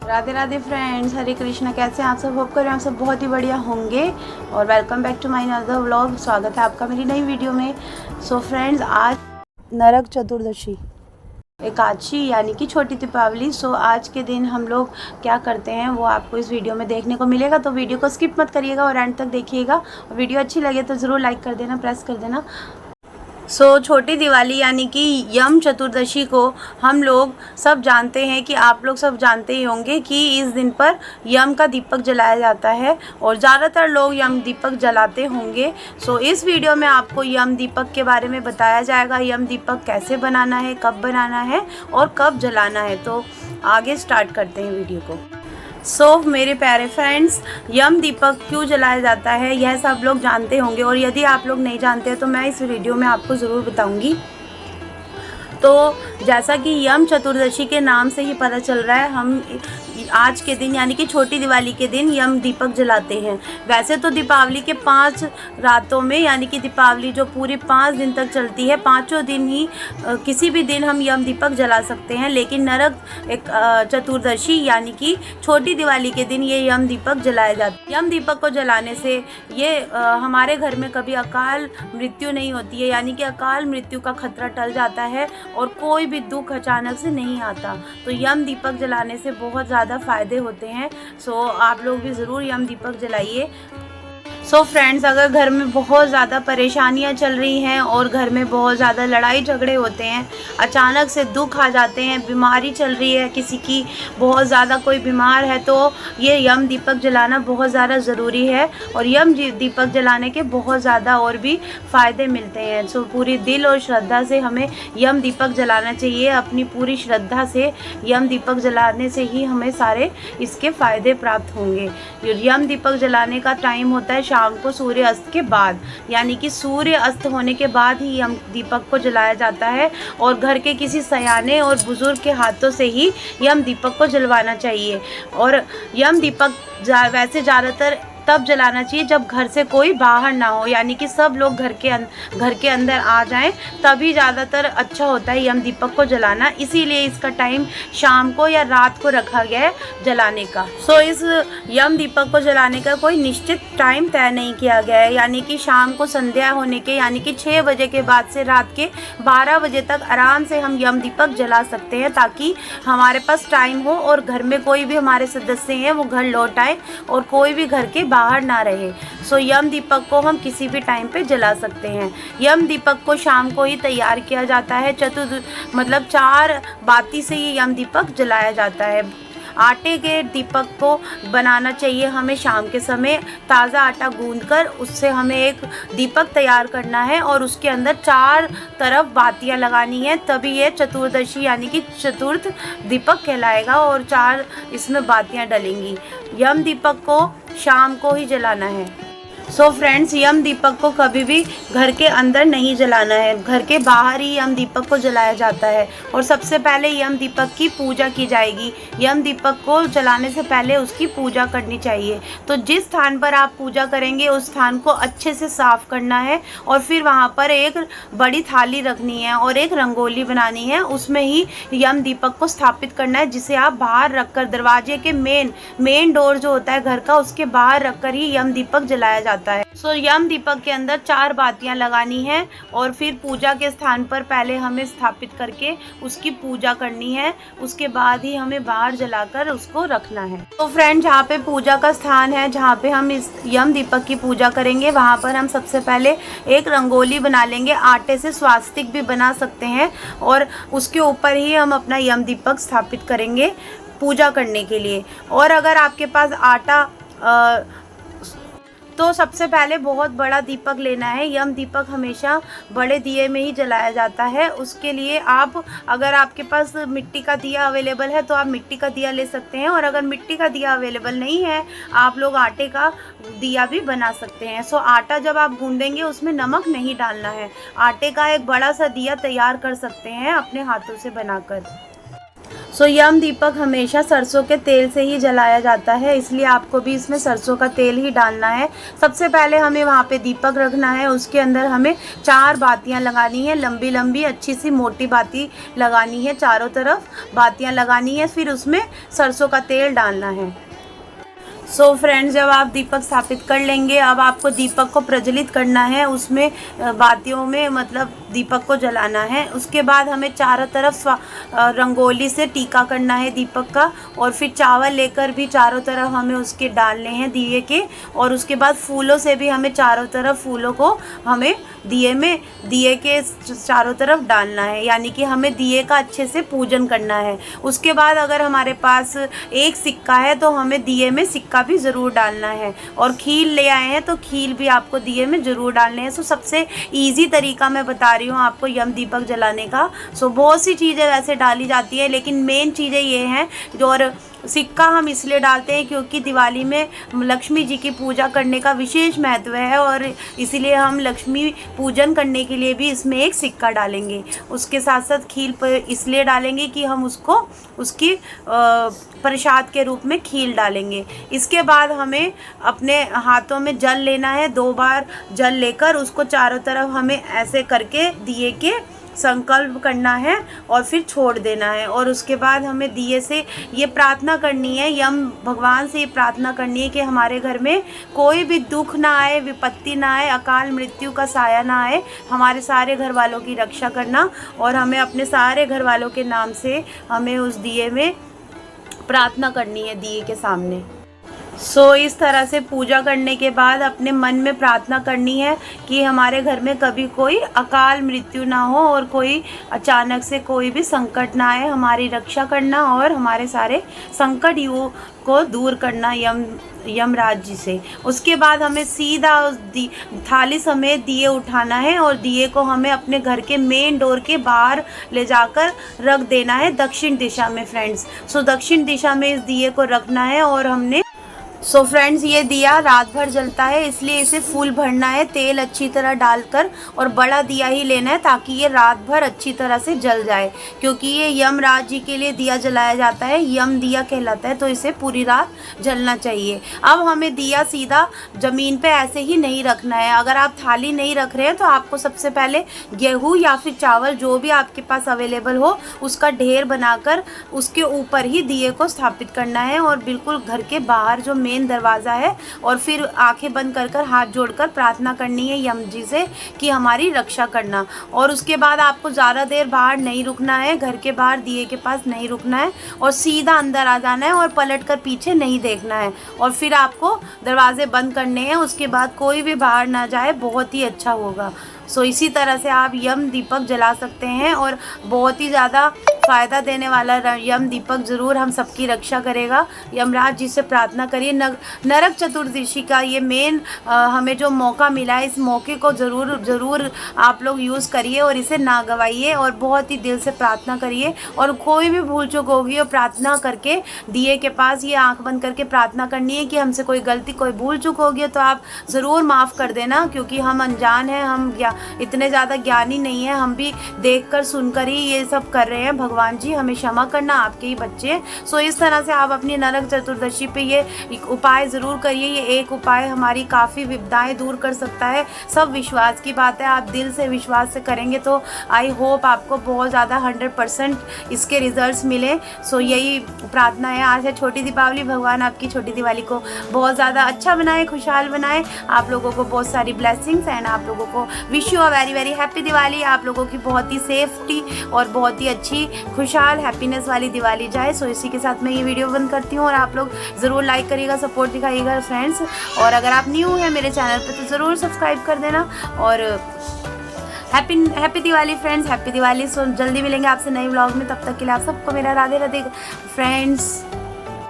Radhe Radhe friends, हरे कृष्णा। कैसे हैं आप सब? होप कर रहे हैं आप सब बहुत ही बढ़िया होंगे। और welcome back to my another vlog. स्वागत है आपका मेरी नई वीडियो में। सो फ्रेंड्स, आज नरक चतुर्दशी एकादशी यानी कि छोटी दीपावली। सो आज के दिन हम लोग क्या करते हैं वो आपको इस वीडियो में देखने को मिलेगा, तो वीडियो को स्किप मत करिएगा और एंड तक देखिएगा। और वीडियो अच्छी लगे तो ज़रूर लाइक कर देना, प्रेस कर देना। छोटी दिवाली यानी कि यम चतुर्दशी को हम लोग सब जानते हैं कि आप लोग सब जानते ही होंगे कि इस दिन पर यम का दीपक जलाया जाता है और ज़्यादातर लोग यम दीपक जलाते होंगे। इस वीडियो में आपको यम दीपक के बारे में बताया जाएगा। यम दीपक कैसे बनाना है, कब बनाना है और कब जलाना है। तो आगे स्टार्ट करते हैं वीडियो को। मेरे प्यारे फ्रेंड्स, यम दीपक क्यों जलाया जाता है यह सब लोग जानते होंगे, और यदि आप लोग नहीं जानते हैं तो मैं इस वीडियो में आपको ज़रूर बताऊंगी। तो जैसा कि यम चतुर्दशी के नाम से ही पता चल रहा है, हम आज के दिन यानी कि छोटी दिवाली के दिन यम दीपक जलाते हैं। वैसे तो दीपावली के 5 रातों में यानी कि दीपावली जो पूरी 5 दिन तक चलती है, पाँचों दिन ही किसी भी दिन हम यम दीपक जला सकते हैं, लेकिन नरक चतुर्दशी यानी कि छोटी दिवाली के दिन ये यम दीपक जलाया जाता है। यम दीपक को जलाने से ये हमारे घर में कभी अकाल मृत्यु नहीं होती है, यानी कि अकाल मृत्यु का खतरा टल जाता है और कोई भी दुख अचानक से नहीं आता। तो यम दीपक जलाने से बहुत ज़्यादा फ़ायदे होते हैं। आप लोग भी ज़रूर यम दीपक जलाइए। फ्रेंड्स, अगर घर में बहुत ज़्यादा परेशानियां चल रही हैं और घर में बहुत ज़्यादा लड़ाई झगड़े होते हैं, अचानक से दुख आ जाते हैं, बीमारी चल रही है किसी की, बहुत ज़्यादा कोई बीमार है, तो ये यम दीपक जलाना बहुत ज़्यादा ज़रूरी है। और यम दीपक जलाने के बहुत ज़्यादा और भी फ़ायदे मिलते हैं। पूरी दिल और श्रद्धा से हमें यम दीपक जलाना चाहिए। अपनी पूरी श्रद्धा से यम दीपक जलाने से ही हमें सारे इसके फ़ायदे प्राप्त होंगे। यम दीपक जलाने का टाइम होता है शाम को सूर्य अस्त के बाद, यानी कि सूर्य अस्त होने के बाद ही यम दीपक को जलाया जाता है। और घर के किसी सयाने और बुजुर्ग के हाथों से ही यम दीपक को जलवाना चाहिए। और यम दीपक वैसे ज़्यादातर तब जलाना चाहिए जब घर से कोई बाहर ना हो, यानी कि सब लोग घर के अंदर आ जाएं, तभी ज़्यादातर अच्छा होता है यम दीपक को जलाना। इसीलिए इसका टाइम शाम को या रात को रखा गया है जलाने का। इस यम दीपक को जलाने का कोई निश्चित टाइम तय नहीं किया गया है, यानी कि शाम को संध्या होने के यानी कि 6 बजे के बाद से रात के 12 बजे तक आराम से हम यम दीपक जला सकते हैं, ताकि हमारे पास टाइम हो और घर में कोई भी हमारे सदस्य हैं वो घर लौट आए और कोई भी घर के बाहर ना रहे। यम दीपक को हम किसी भी टाइम पे जला सकते हैं। यम दीपक को शाम को ही तैयार किया जाता है। 4 बाती से ये यम दीपक जलाया जाता है। आटे के दीपक को बनाना चाहिए हमें शाम के समय। ताज़ा आटा गूंदकर उससे हमें एक दीपक तैयार करना है और उसके अंदर 4 तरफ बातियां लगानी है, तभी ये चतुर्दशी यानी कि चतुर्थ दीपक कहलाएगा और 4 इसमें बातियां डलेंगी। यम दीपक को शाम को ही जलाना है। फ्रेंड्स, यम दीपक को कभी भी घर के अंदर नहीं जलाना है, घर के बाहर ही यम दीपक को जलाया जाता है। और सबसे पहले यम दीपक की पूजा की जाएगी। यम दीपक को जलाने से पहले उसकी पूजा करनी चाहिए। तो जिस स्थान पर आप पूजा करेंगे उस स्थान को अच्छे से साफ करना है और फिर वहाँ पर एक बड़ी थाली रखनी है और एक रंगोली बनानी है, उसमें ही यम दीपक को स्थापित करना है, जिसे आप बाहर रखकर दरवाजे के मेन डोर जो होता है घर का, उसके बाहर रखकर ही यम दीपक जलाया जाता है। यम दीपक के अंदर 4 बातियां लगानी है और फिर पूजा के स्थान पर पहले हमें स्थापित करके उसकी पूजा करनी है, उसके बाद ही हमें बाहर जलाकर उसको रखना है। फ्रेंड, जहाँ पे पूजा का स्थान है, जहाँ पे हम इस यम दीपक की पूजा करेंगे, वहाँ पर हम सबसे पहले एक रंगोली बना लेंगे। आटे से स्वास्तिक भी बना सकते हैं और उसके ऊपर ही हम अपना यम दीपक स्थापित करेंगे पूजा करने के लिए। और अगर आपके पास आटा तो सबसे पहले बहुत बड़ा दीपक लेना है। यम दीपक हमेशा बड़े दिए में ही जलाया जाता है। उसके लिए अगर आपके पास मिट्टी का दिया अवेलेबल है तो आप मिट्टी का दिया ले सकते हैं, और अगर मिट्टी का दिया अवेलेबल नहीं है आप लोग आटे का दिया भी बना सकते हैं। आटा जब आप गूंदेंगे उसमें नमक नहीं डालना है। आटे का एक बड़ा सा दिया तैयार कर सकते हैं अपने हाथों से बनाकर। सो यम दीपक हमेशा सरसों के तेल से ही जलाया जाता है, इसलिए आपको भी इसमें सरसों का तेल ही डालना है। सबसे पहले हमें वहाँ पे दीपक रखना है, उसके अंदर हमें 4 बातियाँ लगानी है, लंबी लंबी अच्छी सी मोटी बाती लगानी है, चारों तरफ बातियाँ लगानी है, फिर उसमें सरसों का तेल डालना है। सो फ्रेंड्स, जब आप दीपक स्थापित कर लेंगे, अब आपको दीपक को प्रज्वलित करना है, उसमें बातियों में मतलब दीपक को जलाना है। उसके बाद हमें चारों तरफ रंगोली से टीका करना है दीपक का, और फिर चावल लेकर भी चारों तरफ हमें उसके डालने हैं दिए के, और उसके बाद फूलों से भी हमें चारों तरफ फूलों को हमें दिए के चारों तरफ डालना है, यानी कि हमें दिए का अच्छे से पूजन करना है। उसके बाद अगर हमारे पास एक सिक्का है तो हमें दिए में सिक्का भी ज़रूर डालना है, और खील ले आए हैं तो खील भी आपको दिए में ज़रूर डालने हैं। सो सबसे ईजी तरीका मैं बता रही हूँ आपको यम दीपक जलाने का। सो बहुत सी चीज़ें वैसे डाली जाती है, लेकिन मेन चीज़ें ये हैं जो, और सिक्का हम इसलिए डालते हैं क्योंकि दिवाली में लक्ष्मी जी की पूजा करने का विशेष महत्व है, और इसीलिए हम लक्ष्मी पूजन करने के लिए भी इसमें एक सिक्का डालेंगे। उसके साथ साथ खील पर इसलिए डालेंगे कि हम उसको उसकी प्रसाद के रूप में खील डालेंगे। इसके बाद हमें अपने हाथों में जल लेना है, 2 बार जल लेकर उसको चारों तरफ हमें ऐसे करके दिए के संकल्प करना है और फिर छोड़ देना है। और उसके बाद हमें दिए से ये प्रार्थना करनी है, यम भगवान से ये प्रार्थना करनी है कि हमारे घर में कोई भी दुख ना आए, विपत्ति ना आए, अकाल मृत्यु का साया ना आए, हमारे सारे घर वालों की रक्षा करना, और हमें अपने सारे घर वालों के नाम से हमें उस दिए में प्रार्थना करनी है दिए के सामने। इस तरह से पूजा करने के बाद अपने मन में प्रार्थना करनी है कि हमारे घर में कभी कोई अकाल मृत्यु ना हो और कोई अचानक से कोई भी संकट ना आए, हमारी रक्षा करना और हमारे सारे संकट को दूर करना यमराज जी से। उसके बाद हमें सीधा उस थाली समेत दिए उठाना है, और दिए को हमें अपने घर के मेन डोर के बाहर ले जाकर रख देना है, दक्षिण दिशा में फ्रेंड्स। दक्षिण दिशा में इस दिए को रखना है, और हमने फ्रेंड्स, ये दिया रात भर जलता है, इसलिए इसे फुल भरना है तेल अच्छी तरह डालकर, और बड़ा दिया ही लेना है ताकि ये रात भर अच्छी तरह से जल जाए, क्योंकि ये यमराज जी के लिए दिया जलाया जाता है, यम दिया कहलाता है, तो इसे पूरी रात जलना चाहिए। अब हमें दिया सीधा ज़मीन पे ऐसे ही नहीं रखना है। अगर आप थाली नहीं रख रहे हैं तो आपको सबसे पहले गेहूँ या फिर चावल जो भी आपके पास अवेलेबल हो उसका ढेर बनाकर उसके ऊपर ही दिए को स्थापित करना है, और बिल्कुल घर के बाहर जो मेन दरवाज़ा है, और फिर आंखें बंद कर कर हाथ जोड़कर प्रार्थना करनी है यम जी से कि हमारी रक्षा करना। और उसके बाद आपको ज़्यादा देर बाहर नहीं रुकना है, घर के बाहर दिए के पास नहीं रुकना है, और सीधा अंदर आ जाना है और पलट कर पीछे नहीं देखना है, और फिर आपको दरवाजे बंद करने हैं। उसके बाद कोई भी बाहर ना जाए, बहुत ही अच्छा होगा। इसी तरह से आप यम दीपक जला सकते हैं, और बहुत ही ज़्यादा फ़ायदा देने वाला यम दीपक ज़रूर हम सबकी रक्षा करेगा। यमराज जी से प्रार्थना करिए। नरक चतुर्दशी का ये मेन हमें जो मौका मिला है, इस मौके को ज़रूर आप लोग यूज़ करिए और इसे ना गवाइए, और बहुत ही दिल से प्रार्थना करिए। और कोई भी भूल चूक होगी और प्रार्थना करके दिए के पास ये आंख बंद करके प्रार्थना करनी है कि हमसे कोई गलती कोई भूल चूक होगी तो आप ज़रूर माफ़ कर देना, क्योंकि हम अनजान हैं, हम इतने ज़्यादा ज्ञानी नहीं हैं, हम भी देखकर सुनकर ही ये सब कर रहे हैं। भगवान जी हमें क्षमा करना, आपके ही बच्चे हैं। इस तरह से आप अपनी नरक चतुर्दशी पे ये उपाय ज़रूर करिए। ये एक उपाय हमारी काफ़ी विपदाएं दूर कर सकता है। सब विश्वास की बात है, आप दिल से विश्वास से करेंगे तो आई होप आपको बहुत ज़्यादा 100% इसके रिजल्ट्स मिले। यही प्रार्थना है। आज है छोटी दीपावली, भगवान आपकी छोटी दिवाली को बहुत ज़्यादा अच्छा बनाए, खुशहाल बनाए। आप लोगों को बहुत सारी ब्लेसिंग्स एंड आप लोगों को wish you a very very happy Diwali. आप लोगों की बहुत ही सेफ्टी और बहुत ही अच्छी खुशहाल हैप्पीनेस वाली दिवाली जाए। इसी के साथ मैं ये वीडियो बंद करती हूँ, और आप लोग ज़रूर लाइक करिएगा, सपोर्ट दिखाइएगा फ्रेंड्स। और अगर आप न्यू हैं मेरे चैनल पर तो ज़रूर सब्सक्राइब कर देना। और happy Diwali friends, happy Diwali. जल्दी मिलेंगे आपसे नए व्लॉग में, तब तक के लिए आप सबको मेरा राधे राधे फ्रेंड्स।